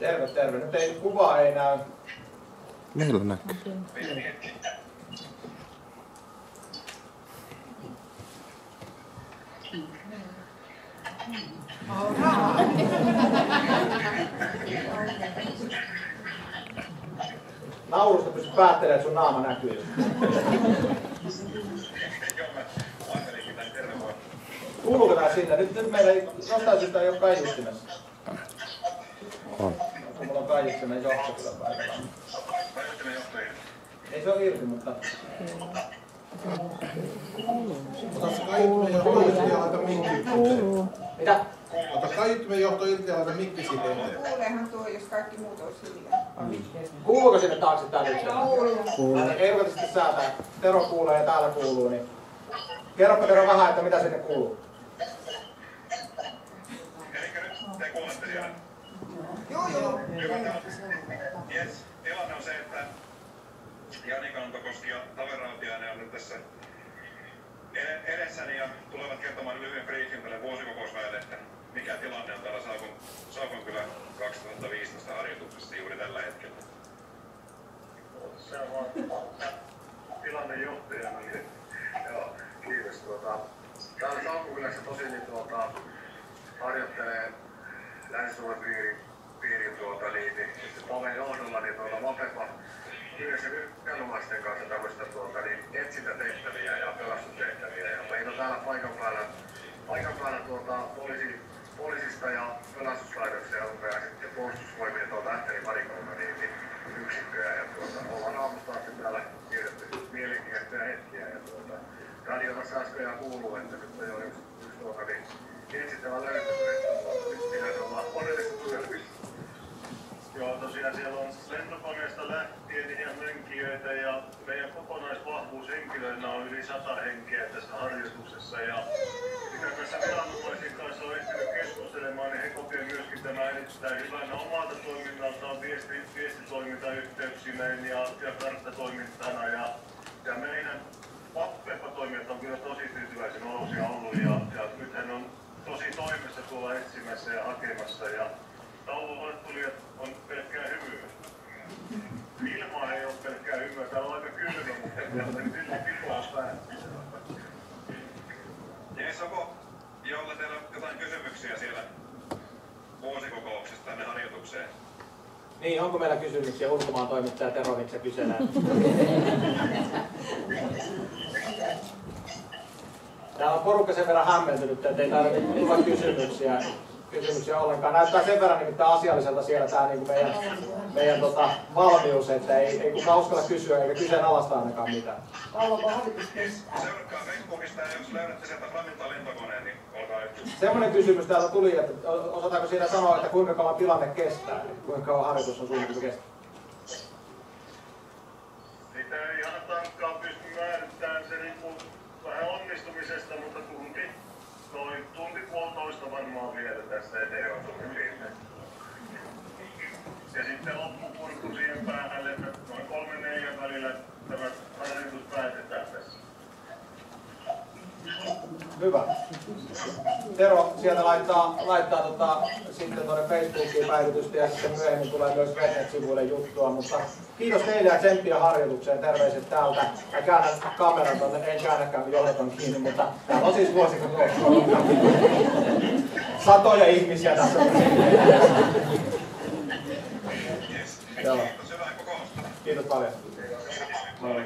Terve, terve. Nyt ei, kuva ei näy. Meillä näkyy. Naurusta pystyt päättelemään, että sun naama näkyy. Kuuluuko tää sinne? Nyt meillä ei nostaisystä ei ole kaiuttimessa. On. Kun mulla on kaiuttimen johto kyllä paikalla. Ei se ole irti, mutta... Ota se kaiuttimen johto irti ja laita mikki eteen. Mitä? Ota kaiuttimen johto irti ja laita mikki siitä eteen. Kuuleehan tuo, jos kaikki muut olisi hiljaa. Kuuluuko sinne taakse tää nyt? Kuuluu. Ei ruveta sitten säätää. Tero kuulee ja täällä kuuluu, niin... Kerropa Tero vähän, että mitä sinne kuuluu. Elikkä nyt te kuulette siellä? Joo. Yes. Tilanne on se, että Jani Kantokoski ja Tave Rautiainen on nyt tässä edessäni ja tulevat kertomaan lyhyen briefin tälle vuosikokousväelle, että mikä tilanne on täällä Saukonkylän 2015 harjoituksessa juuri tällä hetkellä. Se on tilannejohtajana, niin joo, kiitos. Täällä Saukonkylässä tosin niin, harjoittelee Länsi-Suomen piirin Taven johdolla niin Vapepa yhdessä viranomaisten kanssa tämmöistä etsintätehtäviä ja pelastustehtäviä. Ja meillä on täällä paikan päällä poliisista ja pelastuslaitoksia ja sitten puolustusvoimien Ähtärin varikoima niin yksikköjä. Ja ollaan aamusta asti täällä tiedetty mielenkiintoisia hetkiä. Ja radio tässä äsken ja kuuluu, että nyt ei ole yksi etsittävä löytynyt, että nyt pitäisi olla onnellista tunnelmissa. Joo, tosiaan siellä on lentokoneesta lähtien ihan mönkijöitä ja meidän kokonaisvahvuus henkilöinä on yli 100 henkeä tässä harjoituksessa. Ja mitä tässä viranomaisen kanssa on ehtinyt keskustelemaan, niin he kokevat myöskin tämä erittäin hyvänä omalta toiminnaltaan viestitoimintayhteyksineen ja karttatoimintana. Ja meidän Vapepa-toimijat on kyllä tosi tyytyväisen olosia ollut ja nyt hän on tosi toimessa tuolla etsimässä ja hakemassa. Ja tauolle tulijat on pelkkää hymyä. Ilma ei ole pelkkää hymyä, täällä on aika kylmä, mutta kyllä pipoas päättyy. Jees, onko Jolle teillä jotain kysymyksiä siellä vuosikokouksesta tänne harjoitukseen? Niin, onko meillä kysymyksiä? Ulkomaan toimittaja Tero Vitsa kyselee. Täällä on porukka sen verran hämmentynyt, että ei tarvitse tulla kysymyksiä ollenkaan. Näyttää sen verran nimittäin asialliselta siellä tämä niin meidän valmius, että ei kukaan uskalla kysyä eikä kyseenalaista ainakaan mitään. Seuratkaa Facebookista ja jos löydätte sieltä Flamilta lentokoneen, niin olkaa yhteydessä. Semmoinen kysymys täällä tuli, että osataanko siinä sanoa, että kuinka kauan tilanne kestää, kuinka kauan harjoitus on suunniteltu kestää? Sitä ei ihan tarkkaan pysty määrittämään, se riippuu vähän onnistumisesta, mutta tunti puolitoista varmaan vielä tästä eteen on suunnilleen. Ja sitten loppupurku siihen päälle, että noin 3-4 välillä tämä harjoitus päätetään tässä. Hyvä. Tero sieltä laittaa sitten tuonne Facebookiin päivitystä ja sitten myöhemmin tulee myös Rednet-sivuille juttua, mutta kiitos teille ja tsemppiä harjoitukseen, terveiset täältä. Mä käännän kameran tuonne, en käännäkään kun johdot on kiinni, mutta täällä on siis vuosikokous. Satoja ihmisiä tässä. Yes. Kiitos, hyvää kokousta. Kiitos paljon. Moi.